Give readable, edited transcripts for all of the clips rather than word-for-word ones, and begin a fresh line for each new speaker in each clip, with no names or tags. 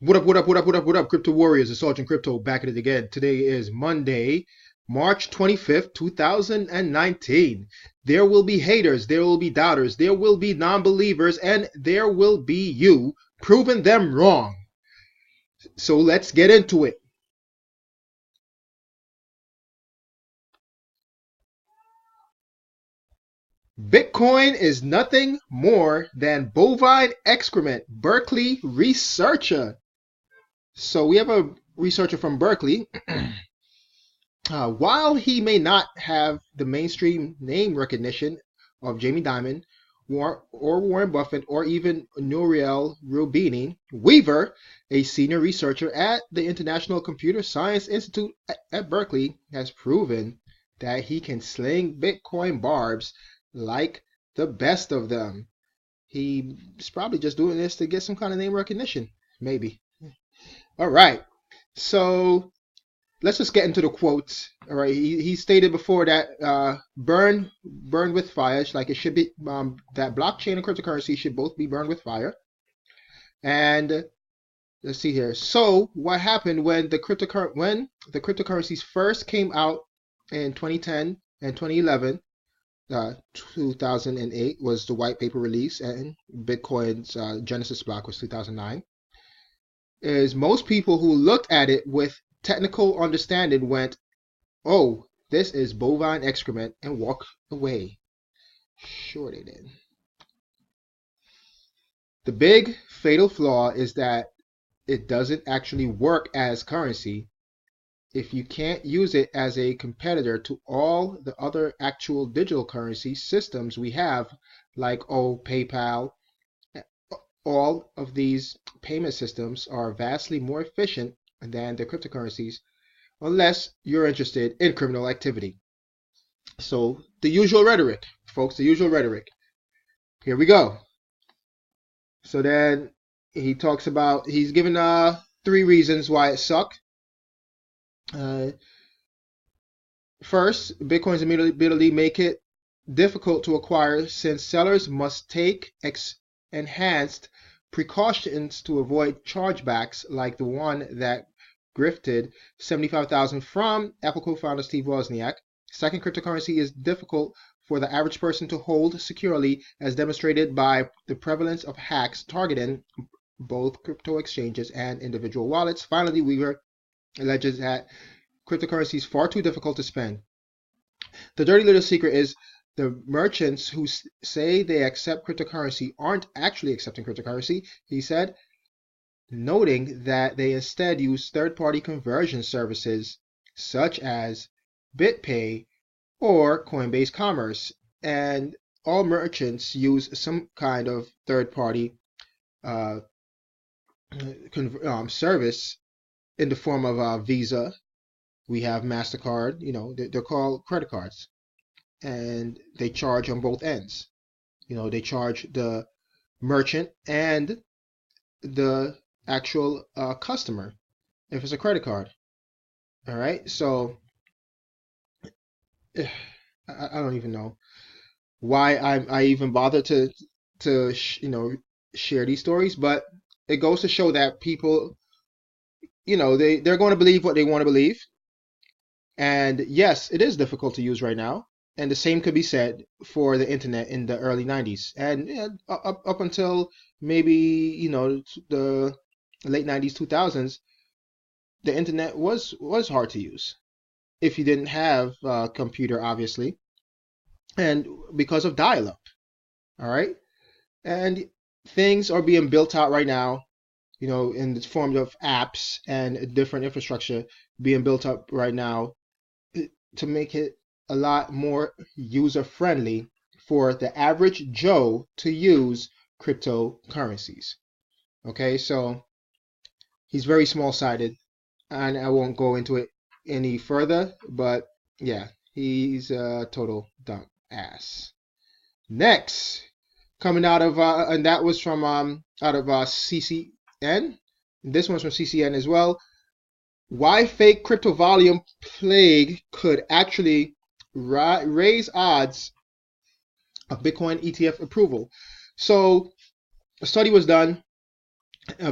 What up, what up, what up, what up, what up, Crypto Warriors? It's Sergeant Crypto back at it again. Today is Monday, March 25th, 2019. There will be haters, there will be doubters, there will be non-believers, and there will be you proving them wrong. So let's get into it. Bitcoin is nothing more than bovine excrement, Berkeley researcher. So we have a researcher from Berkeley. While he may not have the mainstream name recognition of Jamie Dimon or Warren Buffett or even Nouriel Roubini, Weaver, a senior researcher at the International Computer Science Institute at Berkeley, has proven that he can sling Bitcoin barbs like the best of them. He's probably just doing this to get some kind of name recognition, maybe. All right, so let's just get into the quotes. All right, he stated before that burn with fire, like it should be, that blockchain and cryptocurrency should both be burned with fire. And let's see here. So what happened when the cryptocurrencies first came out in 2010 and 2011? 2008 was the white paper release, and Bitcoin's Genesis block was 2009. Is most people who looked at it with technical understanding went, "Oh, this is bovine excrement," and walked away. Sure they did. The big fatal flaw is that it doesn't actually work as currency if you can't use it as a competitor to all the other actual digital currency systems we have, like PayPal. All of these payment systems are vastly more efficient than the cryptocurrencies, unless you're interested in criminal activity. So the usual rhetoric, folks, the usual rhetoric. Here we go. So then he talks about, he's given 3 reasons why it sucked. First, Bitcoin's immutability make it difficult to acquire since sellers must take enhanced precautions to avoid chargebacks like the one that grifted $75,000 from Apple co-founder Steve Wozniak. Second, cryptocurrency is difficult for the average person to hold securely, as demonstrated by the prevalence of hacks targeting both crypto exchanges and individual wallets. Finally, Weaver alleges that cryptocurrency is far too difficult to spend. The dirty little secret is the merchants who say they accept cryptocurrency aren't actually accepting cryptocurrency, he said, noting that they instead use third-party conversion services such as BitPay or Coinbase Commerce. And all merchants use some kind of third-party service in the form of Visa. We have MasterCard, they're called credit cards. And they charge on both ends. They charge the merchant and the actual customer if it's a credit card. All right, so I don't even know why I even bother to share these stories, but it goes to show that people, they're going to believe what they want to believe. And yes, it is difficult to use right now. And the same could be said for the internet in the early 90s. And up until maybe, the late 90s, 2000s, the internet was hard to use if you didn't have a computer, obviously. And because of dial-up. All right. And things are being built out right now, in the form of apps and different infrastructure being built up right now to make it a lot more user-friendly for the average Joe to use cryptocurrencies. Okay, so he's very small-sided, and I won't go into it any further, but yeah, he's a total dumb ass. Next, coming out of, and that was from out of CCN. This one's from CCN as well. Why fake crypto volume plague could actually raise odds of Bitcoin ETF approval. So a study was done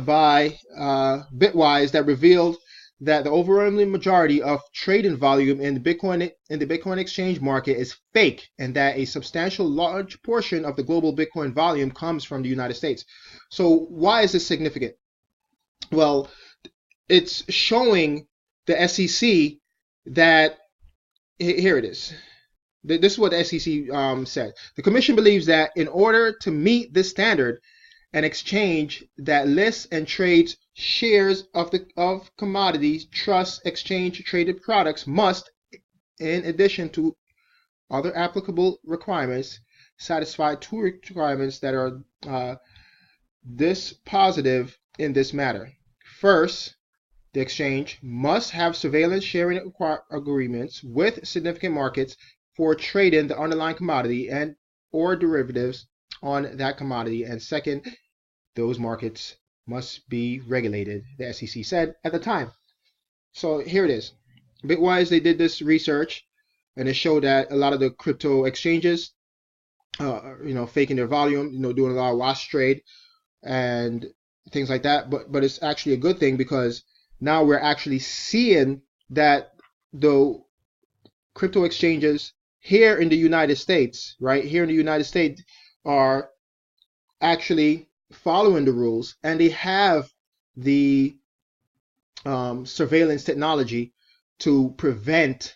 by Bitwise that revealed that the overwhelming majority of trading volume in the Bitcoin exchange market is fake, and that a substantial large portion of the global Bitcoin volume comes from the United States. So why is this significant? Well, it's showing the SEC that here it is. This is what the SEC said. The commission believes that in order to meet this standard, an exchange that lists and trades shares of commodities trust exchange traded products must, in addition to other applicable requirements, satisfy two requirements that are dispositive in this matter. First, the exchange must have surveillance sharing agreements with significant markets for trading the underlying commodity and or derivatives on that commodity. And second, those markets must be regulated, the SEC said at the time. So here it is. Bitwise, they did this research, and it showed that a lot of the crypto exchanges, faking their volume, doing a lot of wash trade and things like that. But it's actually a good thing, because now we're actually seeing that the crypto exchanges here in the United States, right here in the United States, are actually following the rules, and they have the surveillance technology to prevent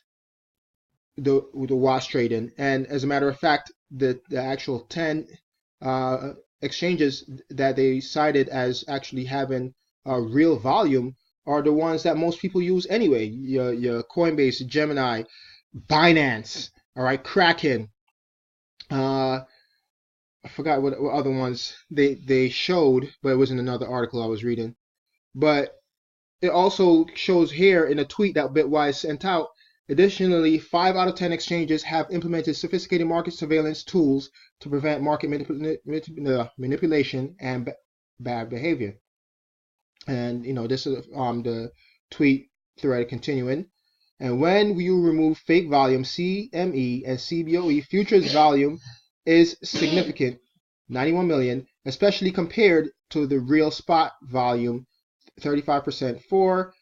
the wash trading. And as a matter of fact, the actual 10 exchanges that they cited as actually having a real volume are the ones that most people use anyway. Your Coinbase, Gemini, Binance, all right, Kraken. I forgot what other ones they showed, but it was in another article I was reading. But it also shows here in a tweet that Bitwise sent out. Additionally, 5 out of 10 exchanges have implemented sophisticated market surveillance tools to prevent market manipulation and bad behavior. And this is the tweet thread continuing. And when you remove fake volume, CME and CBOE, futures volume is significant, 91 million, especially compared to the real spot volume, 35% for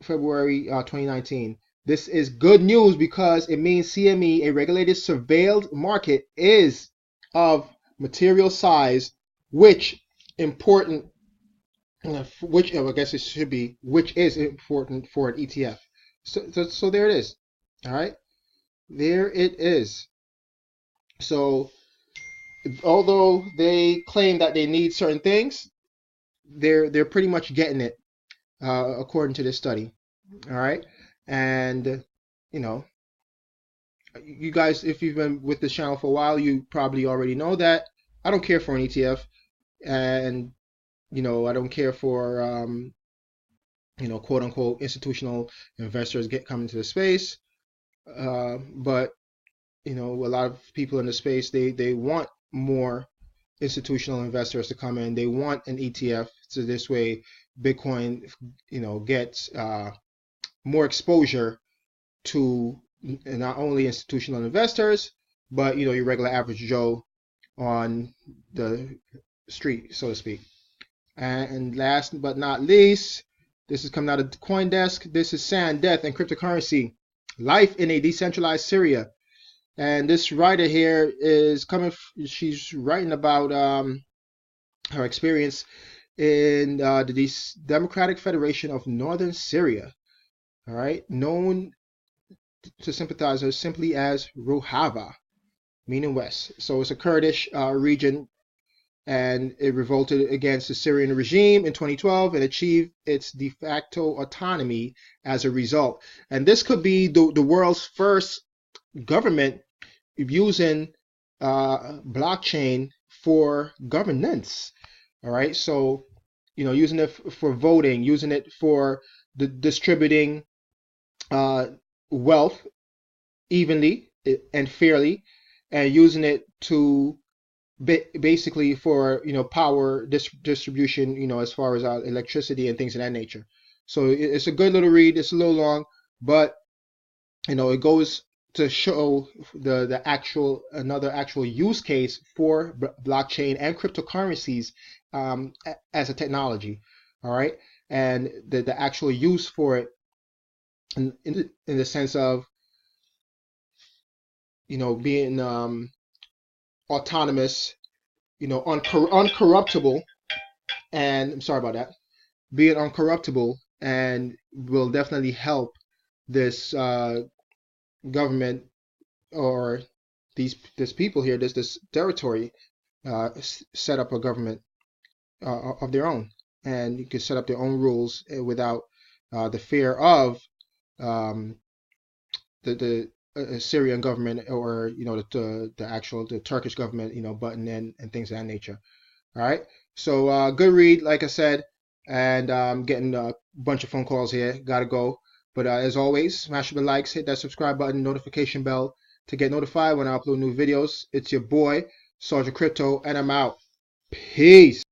February 2019. This is good news, because it means CME, a regulated surveilled market, is of material size, which I guess it should be, which is important for an ETF. So there it is. All right, there it is. So although they claim that they need certain things, they're pretty much getting it, according to this study. All right, and you guys, if you've been with this channel for a while, you probably already know that I don't care for an ETF, and I don't care for quote unquote institutional investors coming to the space, but a lot of people in the space, they want more institutional investors to come in. They want an ETF, so this way Bitcoin gets more exposure to not only institutional investors, but your regular average Joe on the street, so to speak. And last but not least, this is coming out of CoinDesk. This is Sand, Death, and Cryptocurrency: Life in a Decentralized Syria. And this writer here is she's writing about her experience in the Democratic Federation of Northern Syria, all right, known to sympathizers simply as Rojava, meaning West. So it's a Kurdish region, and it revolted against the Syrian regime in 2012 and achieved its de facto autonomy as a result. And this could be the world's first government using blockchain for governance. All right, so using it for voting, using it for distributing wealth evenly and fairly, and using it to basically for power distribution, as far as electricity and things of that nature. So it's a good little read. It's a little long, but it goes to show another actual use case for blockchain and cryptocurrencies as a technology. All right, and the actual use for it in the sense of, you know, being autonomous, you know, uncorruptible, and I'm sorry about that, being uncorruptible, and will definitely help this government, or this people here, this territory, set up a government of their own, and you can set up their own rules without the fear of the Syrian government, or, you know, the Turkish government, you know, button in and things of that nature. All right, so good read, like I said, and I'm getting a bunch of phone calls here. Gotta go. But as always, smash the likes, hit that subscribe button, notification bell to get notified when I upload new videos. It's your boy, Sergeant Crypto, and I'm out. Peace.